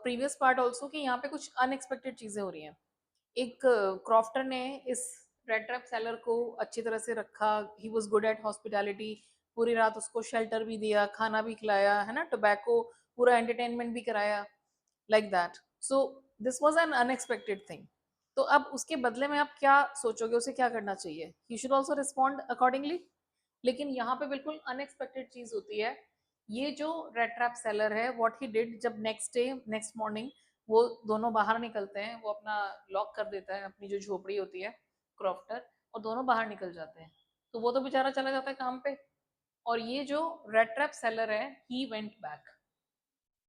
Previous part also कि यहाँ पे कुछ अनएक्सपेक्टेड चीजें हो रही हैं। एक क्रॉफ्टर ने इस रेड ट्रैप सेलर को अच्छी तरह से रखा, he was good at hospitality, पूरी रात उसको शेल्टर भी दिया, खाना भी खिलाया, है ना, टोबैको, पूरा एंटरटेनमेंट भी कराया, like that. So this was an unexpected thing. तो अब उसके बदले में आप क्या सोचोगे, उसे क्या करना चाहिए? You should also respond accordingly. लेकिन यहाँ पे बिल्कुल अनएक्सपेक्टेड चीज होती है। ये जो रेड ट्रैप सेलर है, व्हाट ही डिड, जब नेक्स्ट डे नेक्स्ट मॉर्निंग वो दोनों बाहर निकलते हैं, वो अपना लॉक कर देता है अपनी जो झोपड़ी होती है क्रॉफ्टर, और दोनों बाहर निकल जाते हैं। तो वो तो बेचारा चला जाता है काम पे, और ये जो रेड ट्रैप सेलर है ही वेंट बैक,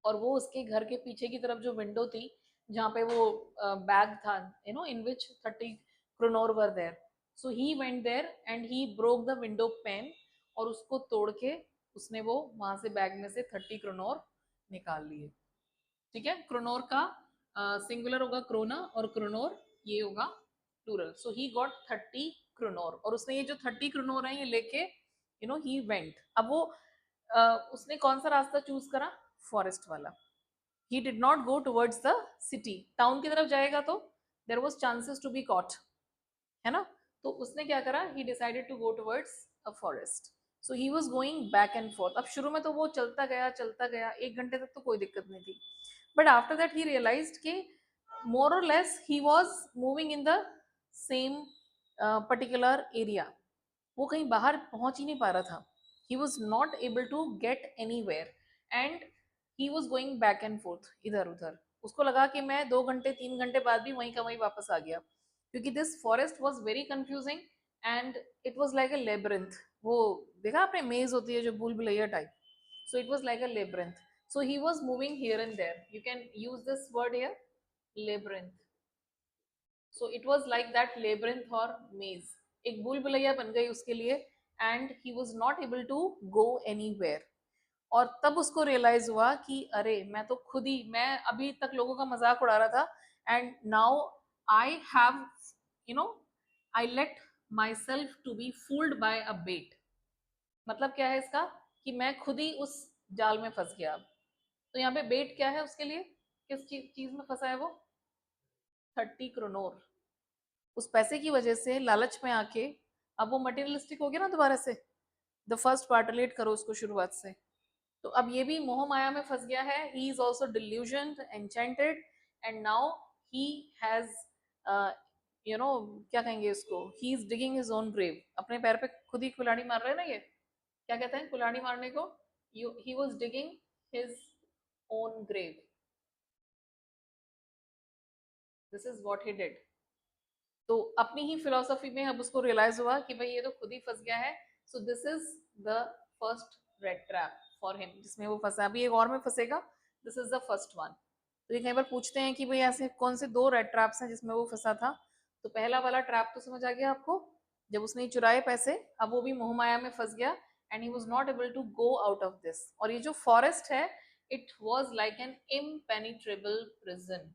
और वो उसके घर के पीछे की तरफ जो विंडो थी जहाँ पे वो बैग था, you know, in which 30 kronor were there, so he went there and he broke the window pane, और उसको तोड़ के उसने वो वहां से बैग में से 30 क्रोनोर निकाल लिए। ठीक है, क्रोनोर का सिंगुलर होगा क्रोना, और क्रोनोर ये होगा plural. So he got 30 kronor, और उसने ये जो 30 क्रोनोर है ये लेके, यू नो, ही वेंट। अब वो उसने कौन सा रास्ता चूज करा? फॉरेस्ट वाला। He did not go towards the city, town की तरफ जाएगा तो there was chances to be caught, है ना। तो उसने क्या करा, he decided to go towards a forest. So he was going back and forth. अब शुरू में तो वो चलता गया 1 घंटे तक तो कोई दिक्कत नहीं थी, but after that he realised कि मोर और less he was moving in the same particular area. वो कहीं बाहर पहुंच ही नहीं पा रहा था, he was not able to get anywhere, and he was going back and forth इधर उधर। उसको लगा कि मैं 2 घंटे 3 घंटे बाद भी वहीं का वहीं वापस आ गया, क्योंकि this forest was very confusing and it was like a labyrinth. वो देखा आपने, मेज होती है जो भूल Bhulaiyaa type, so it was like a labyrinth. So he was moving here and there, you can use this word here, labyrinth. So it was like that labyrinth or maze, एक भूल भुलैया बन गई उसके लिए, and he was not able to go anywhere. और तब उसको realise हुआ कि अरे मैं तो खुद ही, मैं अभी तक लोगों का मजाक उड़ा रहा था, and now I have, you know, I let myself to be fooled by a bet. मतलब क्या है इसका, कि मैं खुद ही उस जाल में फंस गया। तो यहाँ पे बेट क्या है उसके लिए, किस चीज में फंसा है वो? 30 क्रोनोर। उस पैसे की वजह से लालच में आके अब वो मटेरियलिस्टिक हो गया ना दोबारा से। द फर्स्ट पार्ट रिलेट करो उसको शुरुआत से। तो अब ये भी मोह माया में फंस गया है, he is also delusion enchanted, and now he has, you know, क्या कहेंगे उसको, he is digging his own grave. अपने पैर पे खुद ही कुल्हाड़ी मार रहे हैं ना, ये क्या कहते हैं कुल्हाड़ी मारने को? He was digging his own grave, this is what he did. तो अपनी ही फिलोसफी में अब उसको रियलाइज हुआ कि भाई ये तो खुद ही फंस गया है। So this is the first red trap for him, जिसमें वो फंसा। अभी एक और में फंसेगा, this is the first one. तो ये कई बार पूछते हैं कि भाई ऐसे कौन से 2 रेड ट्रैप्स हैं जिसमें वो फंसा था। तो पहला वाला ट्रैप तो समझ आ गया आपको, जब उसने चुराए पैसे, अब वो भी मोहमाया में फंस गया, and he was not able to go out of this. और ये जो फॉरेस्ट है, it was like an impenetrable prison.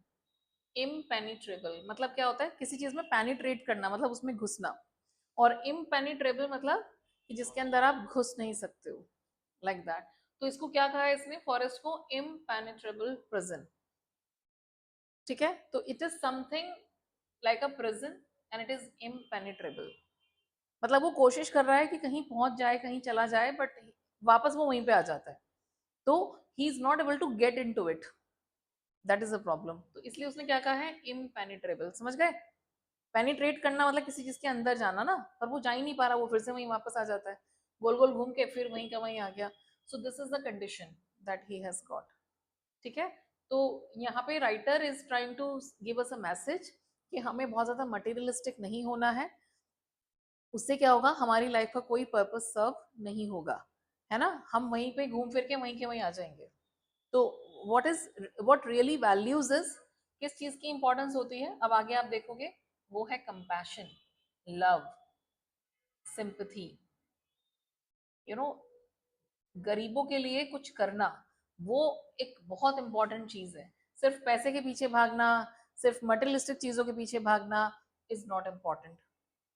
Impenetrable मतलब क्या होता है, किसी चीज में पेनिट्रेट करना, मतलब उसमें घुसना, और इम्पेनिट्रेबल मतलब कि जिसके अंदर आप घुस नहीं सकते हो, लाइक दैट। तो इसको क्या कहा है इसने, फॉरेस्ट को इम्पेनिट्रेबल प्रिजन। ठीक है, तो it is something like a prison and it is impenetrable. मतलब वो कोशिश कर रहा है कि कहीं पहुंच जाए, कहीं चला जाए, बट वापस वो वहीं पे आ जाता है। तो he is not able to get into it, that is a problem. तो इसलिए उसने क्या कहा है, इम्पेनिट्रेबल। समझ गए? पेनिट्रेट करना मतलब किसी चीज के अंदर जाना ना, पर वो जा ही नहीं पा रहा, वो फिर से वहीं वापस आ जाता है, गोल गोल घूम के फिर वहीं का वहीं आ गया। So this is the condition that he has got. ठीक है, तो यहाँ पे writer is trying to give us a message कि हमें बहुत ज्यादा मटेरियलिस्टिक नहीं होना है। उससे क्या होगा, हमारी लाइफ का कोई पर्पस सर्व नहीं होगा, है ना, हम वहीं पे घूम फिर के वहीं के वहीं आ जाएंगे। तो व्हाट रियली वैल्यूज इज, किस चीज की इंपॉर्टेंस होती है, अब आगे आप देखोगे, वो है compassion, love, sympathy, you know, गरीबों के लिए कुछ करना, वो एक बहुत इंपॉर्टेंट चीज है। सिर्फ पैसे के पीछे भागना, सिर्फ मटेरियलिस्टिक चीजों के पीछे भागना is not important,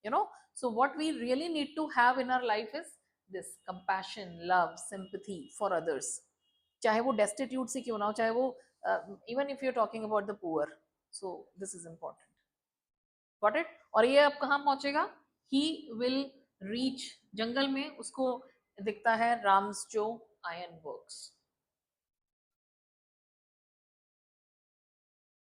you know. So what we really need to have in our life is this compassion, love, sympathy for others, चाहे वो destitute से क्यों ना हो, चाहे वो even if you're talking about the poor. So this is important. Got it? और ये अब कहाँ पहुंचेगा? He will reach जंगल में, उसको दिखता है राम्स जो आयरन वर्क्स.